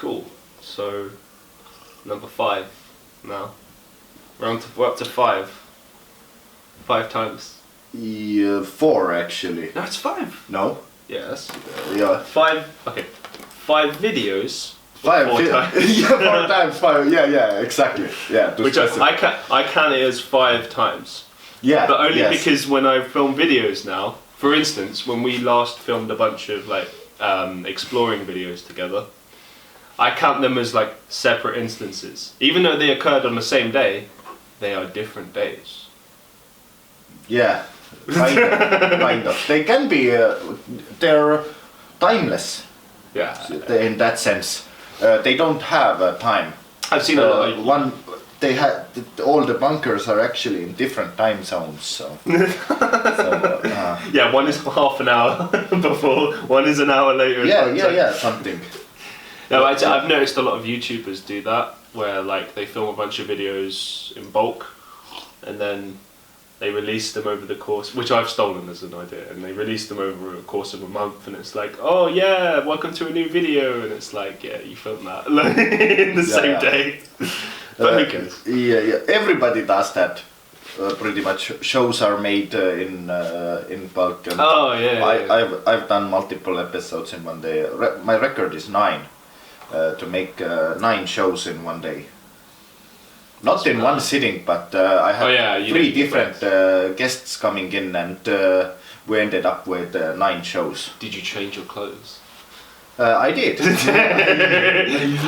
Cool. So, number 5 now. We're up to 5. 5 times. Yeah, 4 actually. No, it's 5. No? Yeah, that's... Yeah. 5, okay. 5 videos. 5 4 times. Yeah, 4 times 5. Yeah, exactly. Yeah. Which I count it as 5 times. Yeah. But only yes. because when I film videos now, for instance, when we last filmed a bunch of like exploring videos together, I count them as like separate instances. Even though they occurred on the same day, they are different days. Yeah. Kind of. They can be, they're timeless. Yeah. In that sense. They don't have a time. I've seen a lot of... They had all the bunkers are actually in different time zones, so. Yeah, one is half an hour before, one is an hour later. Yeah, something. No, I've noticed a lot of YouTubers do that, where like they film a bunch of videos in bulk, and then they release them over the course, which I've stolen as an idea, and they release them over a course of a month, and it's like, oh yeah, welcome to a new video, and it's like, yeah, you filmed that in the same day. But who cares? Yeah. Everybody does that. Pretty much, shows are made in bulk. And I've done multiple episodes in one day. My record is 9. To make 9 shows in one day. Not in one sitting, but I had 3 different guests coming in, and we ended up with 9 shows. Did you change your clothes? I did.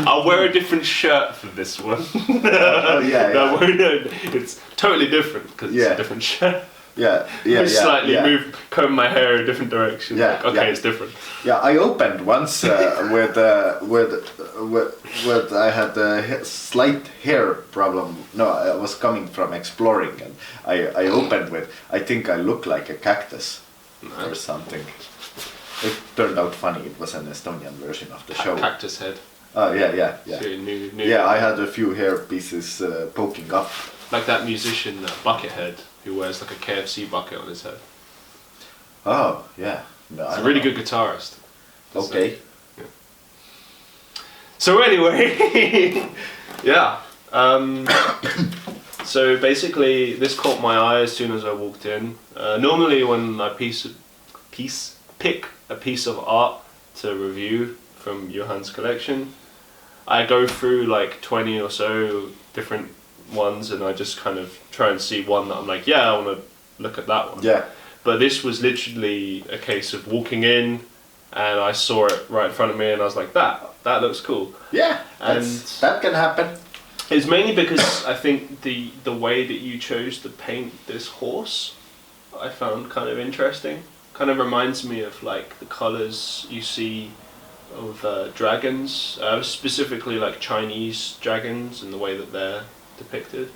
I'll wear a different shirt for this one. No, it's totally different because it's a different shirt. Yeah. Comb my hair a different direction. Yeah, it's different. Yeah, I opened once with I had a slight hair problem. No, I was coming from exploring, and I opened with, I think I look like a cactus or something. It turned out funny. It was an Estonian version of the show. Cactus head. Oh yeah. New I had a few hair pieces poking up. Like that musician Buckethead, who wears like a KFC bucket on his head. Oh yeah. No, he's a really good guitarist. Okay. Yeah. So anyway, yeah. So basically, this caught my eye as soon as I walked in. Normally, when I pick a piece of art to review from Johan's collection, I go through like 20 or so different ones, and I just kind of try and see one that I'm like, yeah, I want to look at that one. Yeah. But this was literally a case of walking in, and I saw it right in front of me, and I was like, that looks cool. Yeah, and that can happen. It's mainly because I think the way that you chose to paint this horse, I found kind of interesting. Kind of reminds me of like the colors you see of dragons, specifically like Chinese dragons and the way that they're depicted.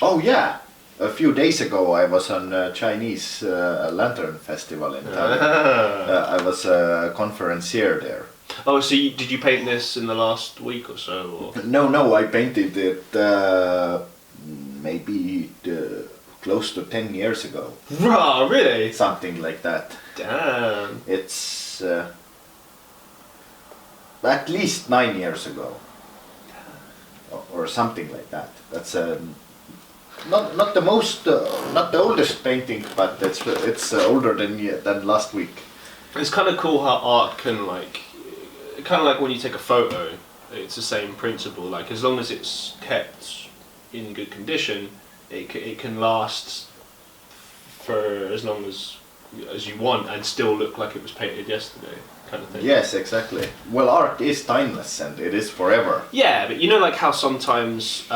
Oh yeah, a few days ago I was on a Chinese lantern festival in Tallinn. I was a conferencier there. Oh, so did you paint this in the last week or so? Or? No, I painted it maybe close to 10 years ago. Rah, really? Something like that. Damn. It's at least 9 years ago. Or something like that. That's not the most, not the oldest painting, but it's older than last week. It's kind of cool how art can like, kind of like when you take a photo, it's the same principle. Like as long as it's kept in good condition, it can last for as long as you want and still look like it was painted yesterday, kind of thing. Yes, exactly. Well, art is timeless and it is forever. Yeah, but you know, like how sometimes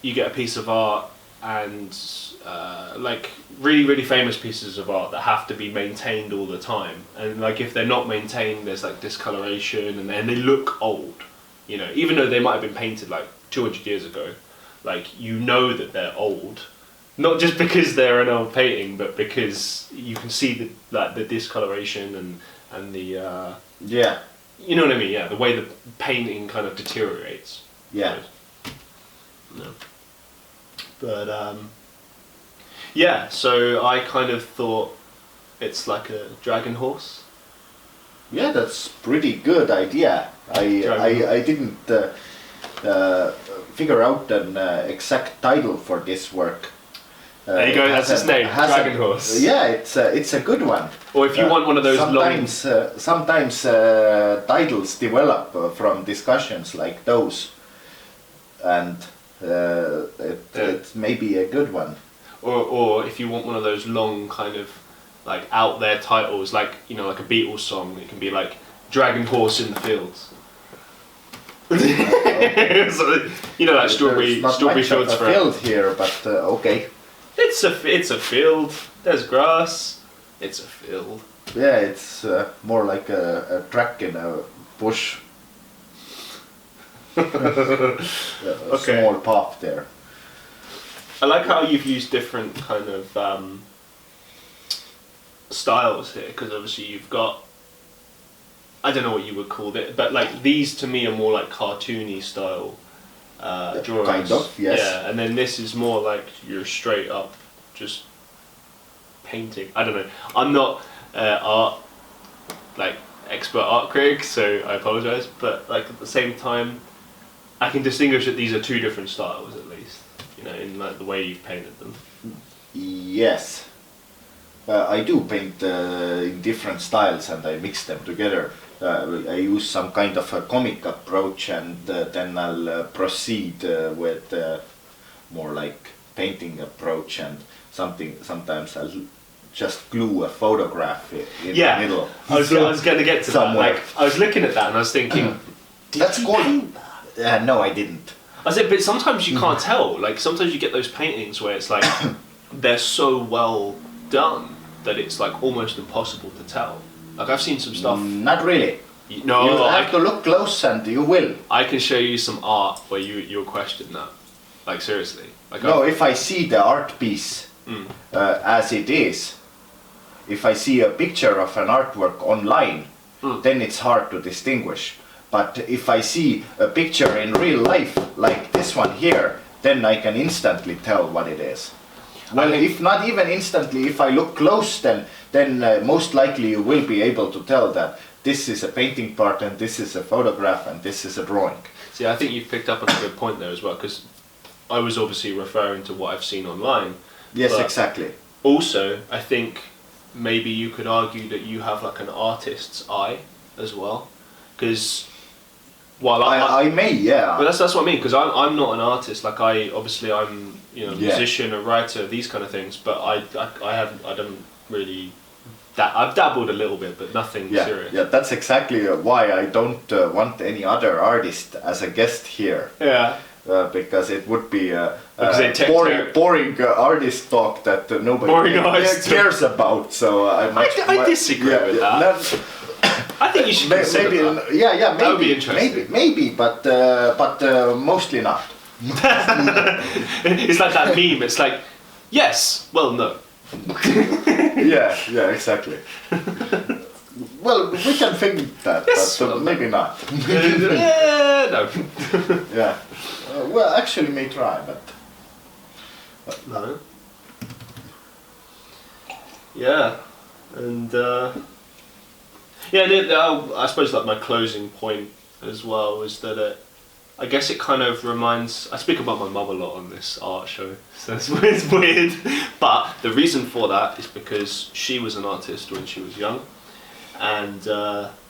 you get a piece of art and like really famous pieces of art that have to be maintained all the time, and like if they're not maintained, there's like discoloration and they look old. You know, even though they might have been painted like 200 years ago, like you know that they're old. Not just because they're an old painting, but because you can see the discoloration and the yeah, you know what I mean, yeah, the way the painting kind of deteriorates. Yeah. No. But yeah, so I kind of thought it's like a dragon horse. Yeah, that's pretty good idea. I didn't figure out an exact title for this work. There you go. That's his name, Dragon Horse. Yeah, it's a good one. Or if you want one of those sometimes titles develop from discussions like those, and it may be a good one. Or if you want one of those long kind of like out there titles, like like a Beatles song, it can be like Dragon Horse in the Fields. Okay. So, like strawberry fields for a field here, but okay. It's a field. There's grass. It's a field. Yeah, it's more like a track in a bush. A small path there. I like how you've used different kind of styles here, because obviously you've got, I don't know what you would call it, but like these to me are more like cartoony style drawings. Kind of, yes. Yeah, and then this is more like you're straight up just painting. I don't know. I'm not expert art critic, so I apologise. But like at the same time, I can distinguish that these are two different styles at least. In like the way you've painted them. Yes. I do paint in different styles and I mix them together. I use some kind of a comic approach and then I'll proceed with more like painting approach, and sometimes I'll just glue a photograph in the middle. I was going to get to somewhere. That. Like I was looking at that and I was thinking, that's you paint that? No, I didn't. I said, but sometimes you can't tell. Like sometimes you get those paintings where it's like they're so well done that it's like almost impossible to tell. Like I've seen some stuff. Not really. No, you have to look close, and you will. I can show you some art where you'll question that. Like seriously. Like no, if I see the art piece as it is, if I see a picture of an artwork online, then it's hard to distinguish. But if I see a picture in real life, like this one here, then I can instantly tell what it is. Well, if not even instantly, if I look close, then most likely you will be able to tell that this is a painting part and this is a photograph and this is a drawing. See, I think you've picked up on a good point there as well, because I was obviously referring to what I've seen online. Yes, exactly. Also, I think maybe you could argue that you have like an artist's eye as well, because I may, yeah. But that's what I mean, because I'm not an artist. Like I'm a musician, a writer, these kind of things. But I don't really. I've dabbled a little bit, but nothing serious. Yeah, that's exactly why I don't want any other artist as a guest here. Yeah. Because it would be boring artist talk that nobody cares about. So I disagree with that. I think you should consider that. Yeah, maybe. That would be interesting. Maybe, but mostly not. It's like that meme. It's like, yes, well, no. yeah, exactly. Well, we can think that, yes, but maybe not. Yeah, no. Yeah. Well, actually, may try, but no. Yeah, and I suppose like my closing point as well is that I guess it kind of reminds. I speak about my mum a lot on this art show, so it's weird. But the reason for that is because she was an artist when she was young, and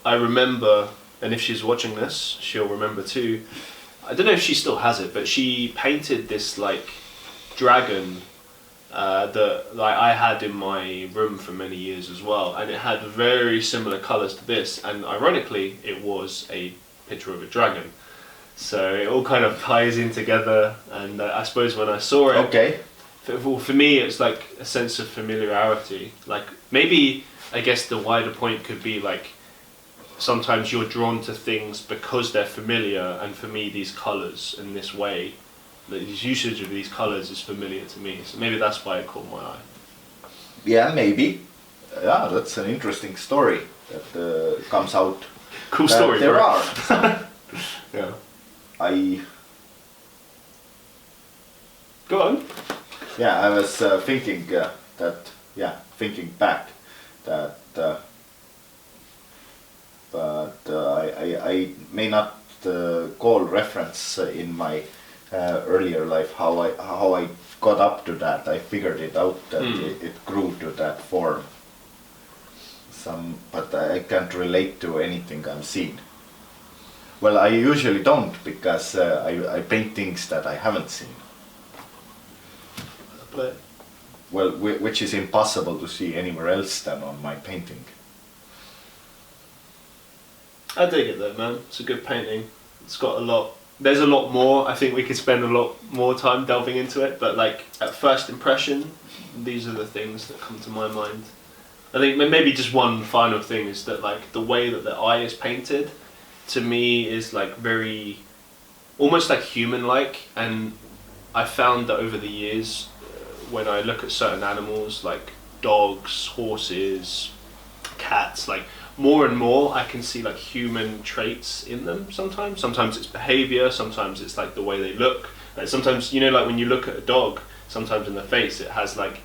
I remember. And if she's watching this, she'll remember too. I don't know if she still has it, but she painted this like dragon that like I had in my room for many years as well, and it had very similar colours to this, and ironically it was a picture of a dragon, so it all kind of ties in together. And I suppose when I saw it, for me it's like a sense of familiarity. Like maybe I guess the wider point could be like sometimes you're drawn to things because they're familiar, and for me these colours in this way, this usage of these colours is familiar to me, so maybe that's why it caught my eye. Yeah, maybe. Yeah, that's an interesting story that comes out. Cool story. There are. Yeah. Go on. Yeah, I was thinking thinking back that I may not call reference in my earlier life how I got up to that. I figured it out that it grew to that form. But I can't relate to anything I've seen. Well, I usually don't, because I paint things that I haven't seen. But well, which is impossible to see anywhere else than on my painting. I dig it though, man. It's a good painting. It's got a lot. There's a lot more. I think we could spend a lot more time delving into it, but like at first impression, these are the things that come to my mind. I think maybe just one final thing is that like the way that the eye is painted, to me is like very, almost like human-like, and I found that over the years, when I look at certain animals like dogs, horses, cats, like more and more I can see like human traits in them sometimes. Sometimes it's behavior, sometimes it's like the way they look. Like sometimes, you know, like when you look at a dog, sometimes in the face it has like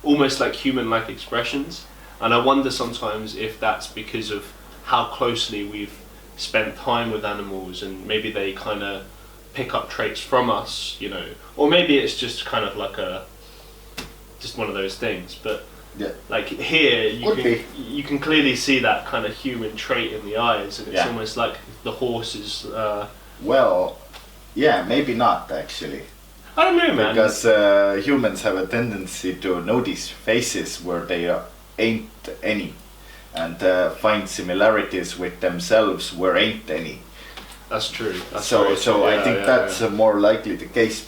almost like human-like expressions. And I wonder sometimes if that's because of how closely we've spent time with animals, and maybe they kind of pick up traits from us, you know, or maybe it's just kind of like just one of those things. But yeah, like here you can clearly see that kind of human trait in the eyes, and it's almost like the horse is well, yeah, maybe not actually. I don't know, man, because humans have a tendency to notice faces where they ain't any, and find similarities with themselves where ain't any. That's true. That's so true. I think that's more likely the case,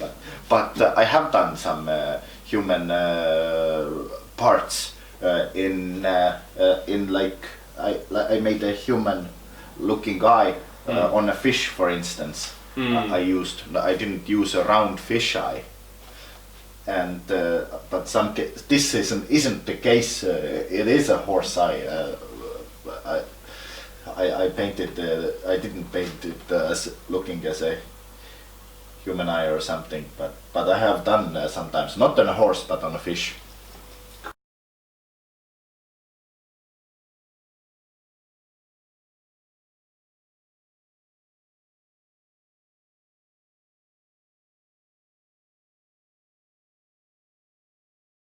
but I have done some human parts in like I made a human looking eye on a fish, for instance. I didn't use a round fish eye, and but this isn't the case. It is a horse eye. I painted. I didn't paint it as looking as a human eye or something, but I have done sometimes, not on a horse but on a fish.